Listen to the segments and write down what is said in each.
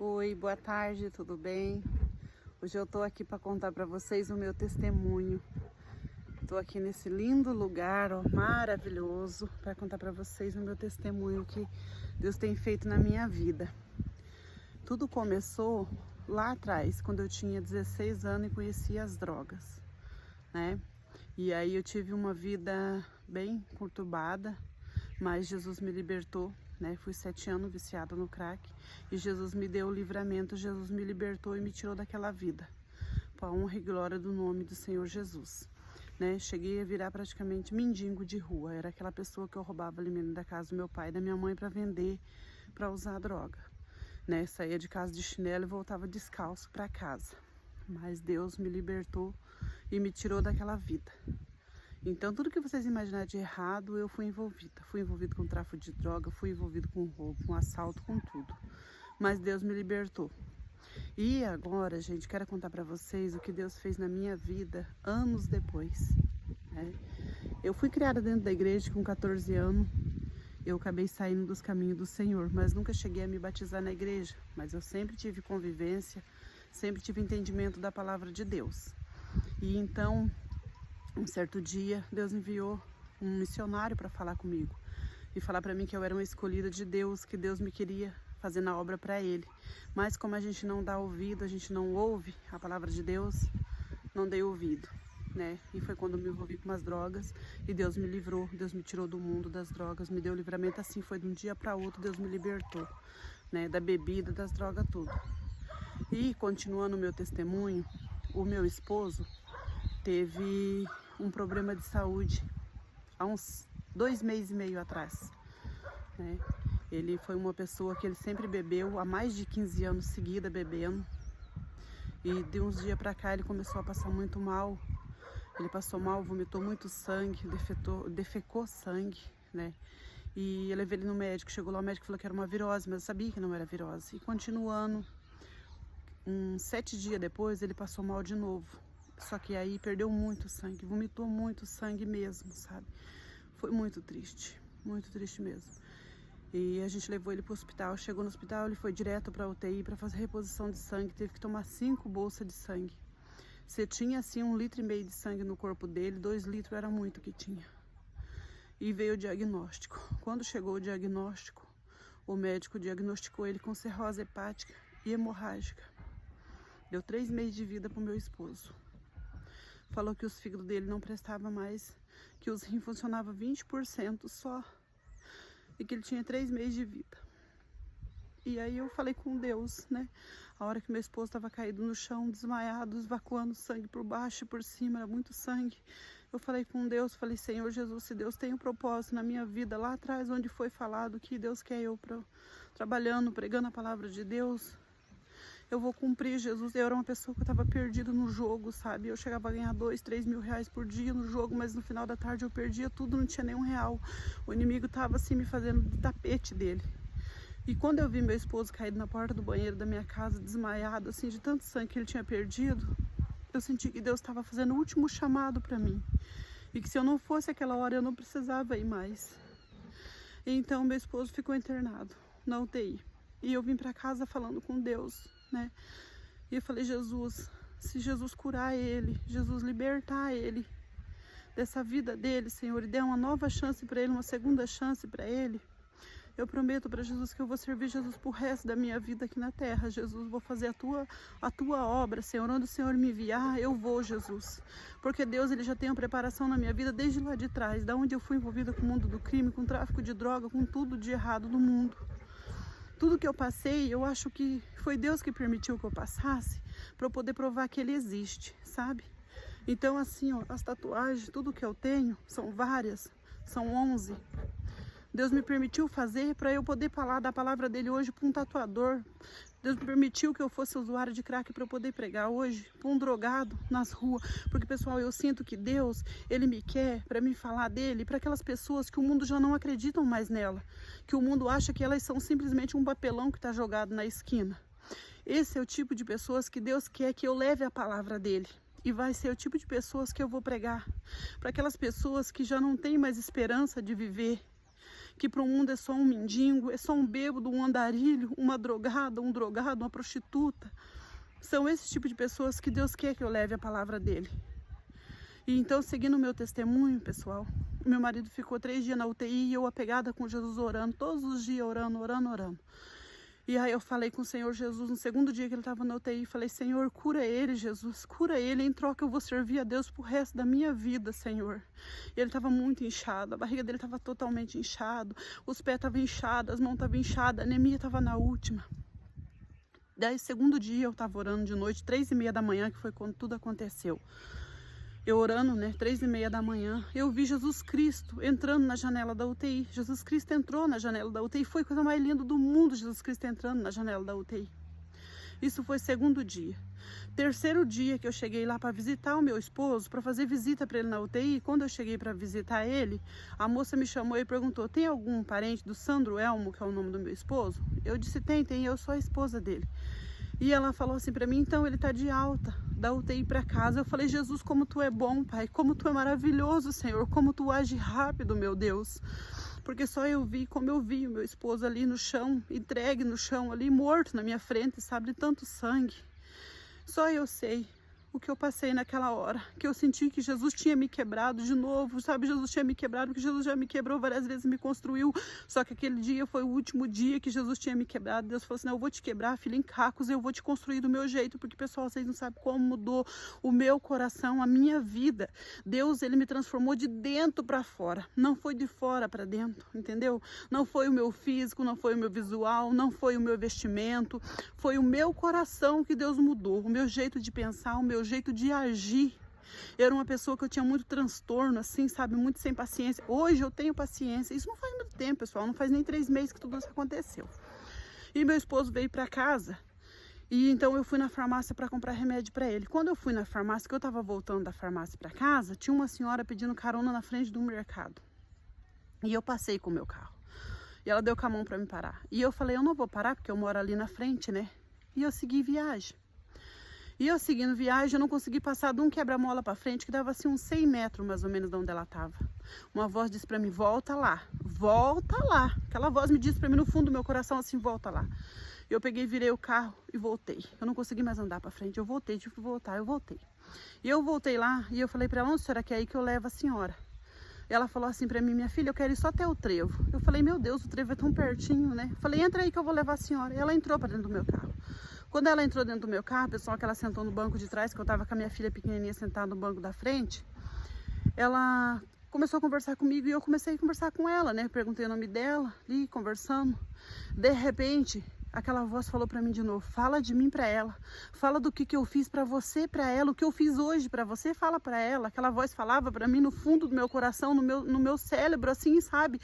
Oi, boa tarde, tudo bem? Hoje eu tô aqui para contar para vocês o meu testemunho. Tô aqui nesse lindo lugar, ó, maravilhoso, para contar para vocês o meu testemunho que Deus tem feito na minha vida. Tudo começou lá atrás, quando eu tinha 16 anos e conhecia as drogas, né? E aí eu tive uma vida bem conturbada, mas Jesus me libertou, né? Fui 7 anos viciada no crack e Jesus me deu o livramento, Jesus me libertou e me tirou daquela vida. Para a honra e glória do nome do Senhor Jesus, né? Cheguei a virar praticamente mendigo de rua, era aquela pessoa que eu roubava alimento da casa do meu pai e da minha mãe para vender, para usar droga, né? Saía de casa de chinelo e voltava descalço para casa. Mas Deus me libertou e me tirou daquela vida. Então, tudo que vocês imaginarem de errado, eu fui envolvida. Fui envolvida com tráfico de droga, fui envolvida com roubo, com assalto, com tudo. Mas Deus me libertou. E agora, gente, quero contar para vocês o que Deus fez na minha vida anos depois, né? Eu fui criada dentro da igreja com 14 anos. Eu acabei saindo dos caminhos do Senhor, mas nunca cheguei a me batizar na igreja. Mas eu sempre tive convivência, sempre tive entendimento da palavra de Deus. E então, um certo dia, Deus enviou um missionário para falar comigo e falar para mim que eu era uma escolhida de Deus, que Deus me queria fazendo a obra para Ele. Mas como a gente não dá ouvido, a gente não ouve a palavra de Deus, não dei ouvido, né? E foi quando eu me envolvi com as drogas e Deus me livrou, Deus me tirou do mundo das drogas, me deu livramento assim, foi de um dia para outro, Deus me libertou, né? Da bebida, das drogas, tudo. E continuando o meu testemunho, o meu esposo teve um problema de saúde há uns 2 meses e meio atrás, né? Ele foi uma pessoa que ele sempre bebeu, há mais de 15 anos seguida bebendo. E de uns dias pra cá ele começou a passar muito mal. Ele passou mal, vomitou muito sangue, defecou sangue, né? E eu levei ele no médico, chegou lá, o médico falou que era uma virose, mas eu sabia que não era virose. E continuando, uns 7 dias depois ele passou mal de novo. Só que aí perdeu muito sangue, vomitou muito sangue mesmo, sabe? Foi muito triste mesmo. E a gente levou ele para o hospital, chegou no hospital, ele foi direto para a UTI para fazer reposição de sangue, teve que tomar 5 bolsas de sangue. Você tinha assim 1,5 litro de sangue no corpo dele, 2 litros era muito que tinha. E veio o diagnóstico. Quando chegou o diagnóstico, o médico diagnosticou ele com cirrose hepática e hemorrágica. Deu 3 meses de vida para o meu esposo. Falou que os fígados dele não prestavam mais, que os rins funcionavam 20% só e que ele tinha 3 meses de vida. E aí eu falei com Deus, né? A hora que meu esposo estava caído no chão, desmaiado, esvacuando sangue por baixo e por cima, era muito sangue. Eu falei com Deus, falei, Senhor Jesus, se Deus tem um propósito na minha vida, lá atrás onde foi falado que Deus quer eu trabalhando, pregando a palavra de Deus, eu vou cumprir, Jesus. Eu era uma pessoa que eu estava perdida no jogo, sabe? Eu chegava a ganhar 2, 3 mil reais por dia no jogo, mas no final da tarde eu perdia tudo, não tinha nenhum real. O inimigo estava assim me fazendo de tapete dele. E quando eu vi meu esposo caído na porta do banheiro da minha casa, desmaiado, assim, de tanto sangue que ele tinha perdido, eu senti que Deus estava fazendo o último chamado para mim. E que se eu não fosse aquela hora, eu não precisava ir mais. E então meu esposo ficou internado na UTI. E eu vim para casa falando com Deus, né? E eu falei, Jesus, se Jesus curar ele, Jesus libertar ele dessa vida dele, Senhor, e der uma nova chance para ele, uma segunda chance para ele, eu prometo para Jesus que eu vou servir Jesus pro resto da minha vida aqui na terra. Jesus, vou fazer a tua obra, Senhor. Onde o Senhor me enviar, eu vou, Jesus. Porque Deus, Ele já tem uma preparação na minha vida desde lá de trás, da onde eu fui envolvida com o mundo do crime, com o tráfico de droga, com tudo de errado no mundo. Tudo que eu passei, eu acho que foi Deus que permitiu que eu passasse para eu poder provar que Ele existe, sabe? Então, assim, ó, as tatuagens, tudo que eu tenho, são várias, são 11. Deus me permitiu fazer para eu poder falar da palavra dele hoje para um tatuador. Deus me permitiu que eu fosse usuário de crack para eu poder pregar hoje para um drogado nas ruas. Porque, pessoal, eu sinto que Deus, Ele me quer para me falar dele, para aquelas pessoas que o mundo já não acreditam mais nela. Que o mundo acha que elas são simplesmente um papelão que está jogado na esquina. Esse é o tipo de pessoas que Deus quer que eu leve a palavra dele. E vai ser o tipo de pessoas que eu vou pregar. Para aquelas pessoas que já não têm mais esperança de viver, que para o mundo é só um mendigo, é só um bêbado, um andarilho, uma drogada, um drogado, uma prostituta. São esse tipo de pessoas que Deus quer que eu leve a palavra dele. E então, seguindo o meu testemunho, pessoal, meu marido ficou 3 dias na UTI e eu apegada com Jesus orando, todos os dias orando. E aí eu falei com o Senhor Jesus, no segundo dia que ele estava na UTI, falei, Senhor, cura ele, Jesus, cura ele, em troca eu vou servir a Deus pro resto da minha vida, Senhor. E ele estava muito inchado, a barriga dele estava totalmente inchado, os pés estavam inchados, as mãos estavam inchadas, a anemia estava na última. Daí, segundo dia, eu estava orando de noite, 3h30 da manhã, que foi quando tudo aconteceu. Eu orando, 3h30 da manhã, eu vi Jesus Cristo entrando na janela da UTI. Jesus Cristo entrou na janela da UTI. Foi a coisa mais linda do mundo, Jesus Cristo entrando na janela da UTI. Isso foi segundo dia. Terceiro dia que eu cheguei lá para visitar o meu esposo, para fazer visita para ele na UTI. Quando eu cheguei para visitar ele, a moça me chamou e perguntou, tem algum parente do Sandro Elmo, que é o nome do meu esposo? Eu disse, tem, eu sou a esposa dele. E ela falou assim para mim, então ele está de alta, da UTI para casa. Eu falei, Jesus, como tu é bom, Pai, como tu é maravilhoso, Senhor, como tu age rápido, meu Deus. Porque só eu vi como eu vi o meu esposo ali no chão, entregue no chão ali, morto na minha frente, sabe, de tanto sangue. Só eu sei o que eu passei naquela hora, que eu senti que Jesus tinha me quebrado de novo, sabe, Jesus tinha me quebrado, porque Jesus já me quebrou várias vezes, me construiu, só que aquele dia foi o último dia que Jesus tinha me quebrado. Deus falou assim, não, eu vou te quebrar, filha, em cacos, eu vou te construir do meu jeito, porque, pessoal, vocês não sabem como mudou o meu coração, a minha vida. Deus, ele me transformou de dentro para fora, não foi de fora para dentro, entendeu? Não foi o meu físico, não foi o meu visual, não foi o meu vestimento, foi o meu coração que Deus mudou, o meu jeito de pensar, o meu jeito de agir. Eu era uma pessoa que eu tinha muito transtorno, assim, sabe, muito sem paciência. Hoje eu tenho paciência. Isso não faz muito tempo, pessoal, não faz nem 3 meses que tudo isso aconteceu. E meu esposo veio para casa e então eu fui na farmácia para comprar remédio para ele. Quando eu fui na farmácia, que eu estava voltando da farmácia para casa, tinha uma senhora pedindo carona na frente do mercado. E eu passei com o meu carro. E ela deu com a mão para me parar. E eu falei, eu não vou parar porque eu moro ali na frente, né? E eu segui viagem. E eu seguindo viagem, eu não consegui passar de um quebra-mola para frente, que dava assim uns 100 metros mais ou menos de onde ela estava. Uma voz disse para mim, volta lá, volta lá. Aquela voz me disse para mim no fundo do meu coração assim, volta lá. Eu peguei, virei o carro e voltei. Eu não consegui mais andar para frente, eu voltei, tive que voltar, eu voltei. E eu voltei lá e eu falei para ela, onde a senhora quer ir que eu levo a senhora? E ela falou assim para mim, minha filha, eu quero ir só até o trevo. Eu falei, meu Deus, o trevo é tão pertinho, né? Eu falei, entra aí que eu vou levar a senhora. E ela entrou para dentro do meu carro. Quando ela entrou dentro do meu carro, pessoal, que ela sentou no banco de trás, que eu estava com a minha filha pequenininha sentada no banco da frente, ela começou a conversar comigo e eu comecei a conversar com ela, né? Perguntei o nome dela, ali, conversando. De repente, aquela voz falou para mim de novo, fala de mim para ela, fala do que eu fiz para você, para ela, o que eu fiz hoje para você, fala para ela. Aquela voz falava para mim no fundo do meu coração, no meu cérebro, assim, sabe?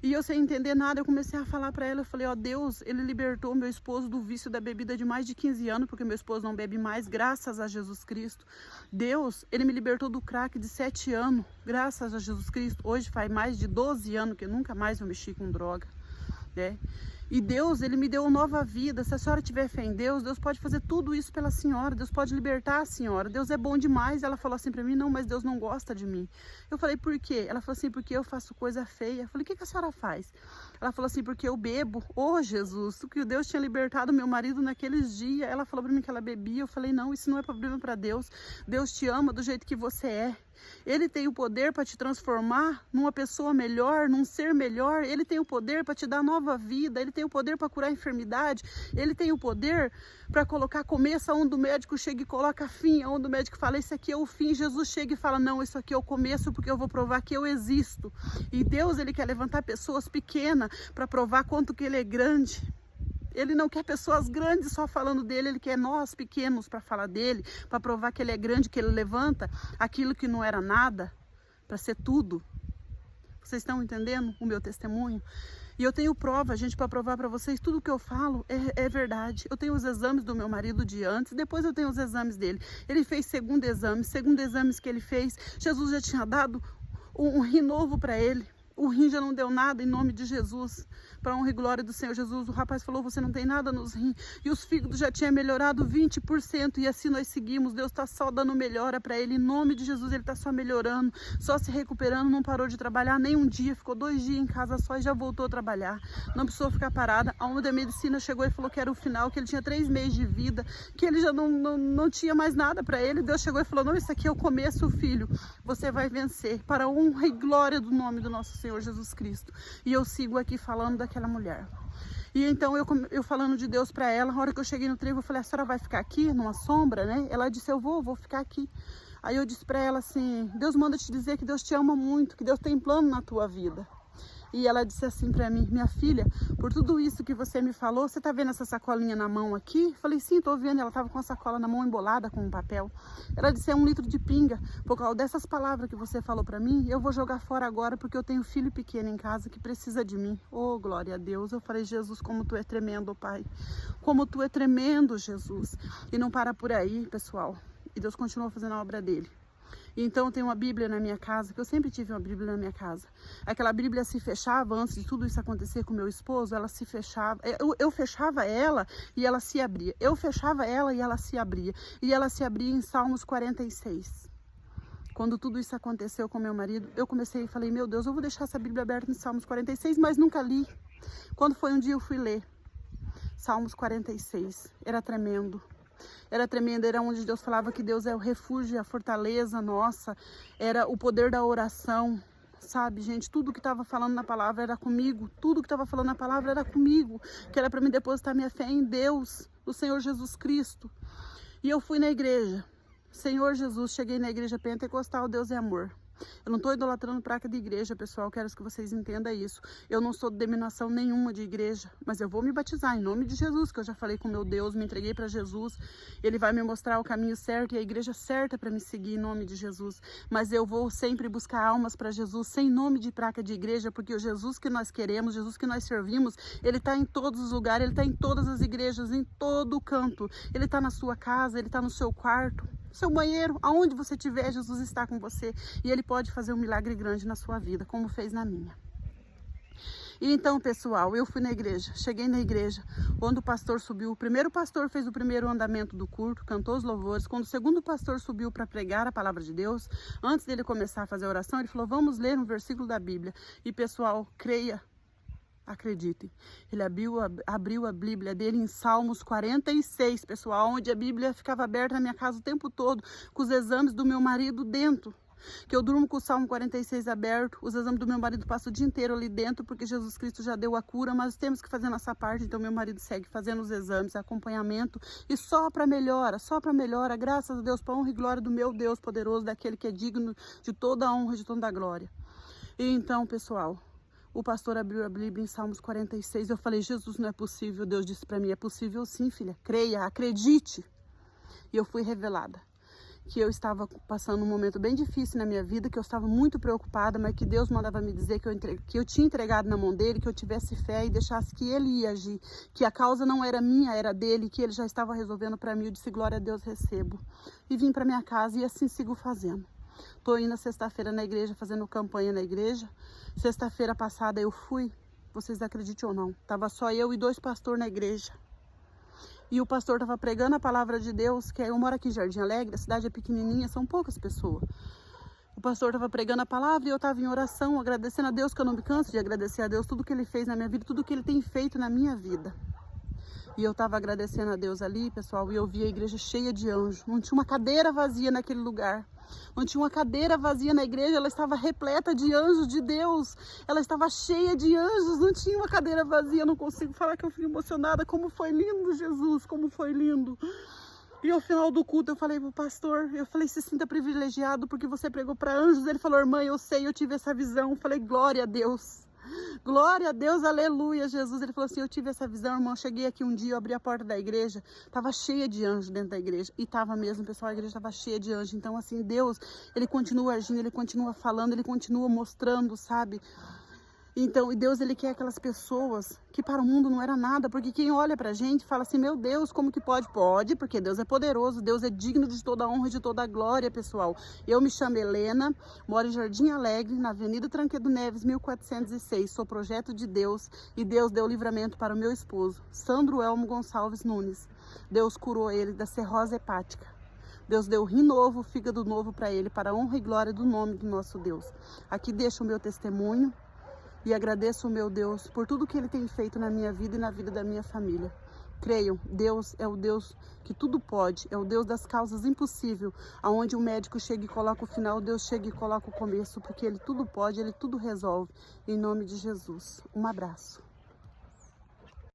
E eu sem entender nada, eu comecei a falar para ela, eu falei, ó, Deus, ele libertou meu esposo do vício da bebida de mais de 15 anos, porque meu esposo não bebe mais, graças a Jesus Cristo. Deus, ele me libertou do crack de 7 anos, graças a Jesus Cristo. Hoje faz mais de 12 anos que eu nunca mais eu mexi com droga, né? E Deus, ele me deu uma nova vida. Se a senhora tiver fé em Deus, Deus pode fazer tudo isso pela senhora. Deus pode libertar a senhora. Deus é bom demais. Ela falou assim para mim, não, mas Deus não gosta de mim. Eu falei, por quê? Ela falou assim, porque eu faço coisa feia. Eu falei, o que a senhora faz? Ela falou assim, porque eu bebo. Oh, Jesus, o que Deus tinha libertado meu marido naqueles dias. Ela falou para mim que ela bebia. Eu falei, não, isso não é problema para Deus. Deus te ama do jeito que você é. Ele tem o poder para te transformar numa pessoa melhor, num ser melhor. Ele tem o poder para te dar nova vida. Ele tem o poder para curar a enfermidade. Ele tem o poder para colocar começo onde o médico chega e coloca fim, onde o médico fala, isso aqui é o fim. Jesus chega e fala, não, isso aqui é o começo, porque eu vou provar que eu existo. E Deus, ele quer levantar pessoas pequenas para provar quanto que ele é grande. Ele não quer pessoas grandes só falando dele, ele quer nós pequenos para falar dele, para provar que ele é grande, que ele levanta aquilo que não era nada para ser tudo. Vocês estão entendendo o meu testemunho? E eu tenho prova, gente, para provar para vocês, tudo que eu falo é verdade. Eu tenho os exames do meu marido de antes, depois eu tenho os exames dele. Ele fez segundo exames que ele fez, Jesus já tinha dado um rim novo para ele. O rim já não deu nada, em nome de Jesus. Para honra e glória do Senhor Jesus. O rapaz falou, você não tem nada nos rins. E os fígados já tinham melhorado 20%. E assim nós seguimos. Deus está só dando melhora para ele. Em nome de Jesus, ele está só melhorando. Só se recuperando. Não parou de trabalhar nem um dia. Ficou 2 dias em casa só e já voltou a trabalhar. Não precisou ficar parada. A onda da medicina chegou e falou que era o final. Que ele tinha 3 meses de vida. Que ele já não tinha mais nada para ele. Deus chegou e falou, não, isso aqui é o começo, filho. Você vai vencer. Para a honra e glória do nome do nosso Senhor Jesus Cristo. E eu sigo aqui falando daquela mulher. E então eu falando de Deus para ela, na hora que eu cheguei no trevo, eu falei, a senhora vai ficar aqui numa sombra, né? Ela disse, eu vou ficar aqui. Aí eu disse para ela assim, Deus manda te dizer que Deus te ama muito, que Deus tem plano na tua vida. E ela disse assim para mim, minha filha, por tudo isso que você me falou, você tá vendo essa sacolinha na mão aqui? Falei, sim, tô vendo. Ela tava com a sacola na mão embolada com um papel. Ela disse, é 1 litro de pinga. Por causa dessas palavras que você falou para mim, eu vou jogar fora agora porque eu tenho filho pequeno em casa que precisa de mim. Oh, glória a Deus. Eu falei, Jesus, como tu é tremendo, Pai. Como tu é tremendo, Jesus. E não para por aí, pessoal. E Deus continua fazendo a obra dele. Então tem uma Bíblia na minha casa, que eu sempre tive uma Bíblia na minha casa. Aquela Bíblia se fechava antes de tudo isso acontecer com meu esposo, ela se fechava. Eu fechava ela e ela se abria. Eu fechava ela e ela se abria. E ela se abria em Salmos 46. Quando tudo isso aconteceu com meu marido, eu comecei e falei, meu Deus, eu vou deixar essa Bíblia aberta em Salmos 46, mas nunca li. Quando foi um dia eu fui ler Salmos 46, era tremendo. Era tremendo, era onde Deus falava que Deus é o refúgio, a fortaleza nossa, era o poder da oração, sabe, gente? Tudo que estava falando na palavra era comigo, tudo que estava falando na palavra era comigo, que era para me depositar minha fé em Deus, no Senhor Jesus Cristo. E eu fui na igreja, Senhor Jesus, cheguei na igreja pentecostal, Deus é amor. Eu não estou idolatrando placa de igreja, pessoal, quero que vocês entendam isso. Eu não sou de denominação nenhuma de igreja, mas eu vou me batizar em nome de Jesus, que eu já falei com meu Deus, me entreguei para Jesus. Ele vai me mostrar o caminho certo e a igreja certa para me seguir em nome de Jesus. Mas eu vou sempre buscar almas para Jesus, sem nome de placa de igreja, porque o Jesus que nós queremos, Jesus que nós servimos, ele está em todos os lugares, ele está em todas as igrejas, em todo canto. Ele está na sua casa, ele está no seu quarto, seu banheiro, aonde você estiver, Jesus está com você. E ele pode fazer um milagre grande na sua vida, como fez na minha. E então, pessoal, eu fui na igreja, cheguei na igreja, quando o pastor subiu, o primeiro pastor fez o primeiro andamento do culto, cantou os louvores, quando o segundo pastor subiu para pregar a palavra de Deus, antes dele começar a fazer a oração, ele falou, vamos ler um versículo da Bíblia. E, pessoal, creia, acreditem, ele abriu a Bíblia dele em Salmos 46, pessoal, onde a Bíblia ficava aberta na minha casa o tempo todo, com os exames do meu marido dentro. Que eu durmo com o Salmo 46 aberto, os exames do meu marido passam o dia inteiro ali dentro, porque Jesus Cristo já deu a cura, mas temos que fazer nossa parte, então meu marido segue fazendo os exames, acompanhamento, e só para melhora, graças a Deus, para honra e glória do meu Deus poderoso, daquele que é digno de toda a honra, de toda a glória. E então, pessoal, o pastor abriu a Bíblia em Salmos 46, eu falei, Jesus, não é possível. Deus disse para mim, é possível sim, filha, creia, acredite. E eu fui revelada que eu estava passando um momento bem difícil na minha vida, que eu estava muito preocupada, mas que Deus mandava me dizer que eu tinha entregado na mão dele, que eu tivesse fé e deixasse que ele ia agir, que a causa não era minha, era dele, que ele já estava resolvendo para mim. Eu disse, glória a Deus, recebo. E vim para minha casa e assim sigo fazendo. Estou indo sexta-feira na igreja, fazendo campanha na igreja. Sexta-feira passada eu fui, vocês acreditem ou não, estava só eu e 2 pastores na igreja. E o pastor estava pregando a palavra de Deus, que eu moro aqui em Jardim Alegre, a cidade é pequenininha, são poucas pessoas. O pastor estava pregando a palavra e eu estava em oração, agradecendo a Deus, que eu não me canso de agradecer a Deus, tudo que ele fez na minha vida, tudo que ele tem feito na minha vida. E eu estava agradecendo a Deus ali, pessoal, e eu vi a igreja cheia de anjos. Não tinha uma cadeira vazia naquele lugar. Não tinha uma cadeira vazia na igreja, ela estava repleta de anjos de Deus. Ela estava cheia de anjos, não tinha uma cadeira vazia. Eu não consigo falar que eu fico emocionada. Como foi lindo, Jesus, como foi lindo. E ao final do culto eu falei pro pastor, eu falei, se sinta privilegiado porque você pregou para anjos. Ele falou, irmã, eu sei, eu tive essa visão. Eu falei, glória a Deus. Glória a Deus, aleluia, Jesus. Ele falou assim, eu tive essa visão, irmão, cheguei aqui um dia, eu abri a porta da igreja, estava cheia de anjos dentro da igreja, e estava mesmo, pessoal, a igreja estava cheia de anjos. Então, assim, Deus, ele continua agindo, ele continua falando, ele continua mostrando, sabe? Então, e Deus, ele quer aquelas pessoas que para o mundo não era nada, porque quem olha pra gente fala assim, meu Deus, como que pode? Pode, porque Deus é poderoso, Deus é digno de toda a honra e de toda a glória, pessoal. Eu me chamo Helena, moro em Jardim Alegre, na Avenida Tranquedo Neves, 1406, sou projeto de Deus, e Deus deu livramento para o meu esposo, Sandro Elmo Gonçalves Nunes. Deus curou ele da cirrose hepática. Deus deu rim novo, fígado novo para ele, para a honra e glória do nome do nosso Deus. Aqui deixo o meu testemunho. E agradeço o meu Deus por tudo que Ele tem feito na minha vida e na vida da minha família. Creiam, Deus é o Deus que tudo pode, é o Deus das causas impossíveis, aonde o médico chega e coloca o final, Deus chega e coloca o começo, porque Ele tudo pode, Ele tudo resolve. Em nome de Jesus. Um abraço.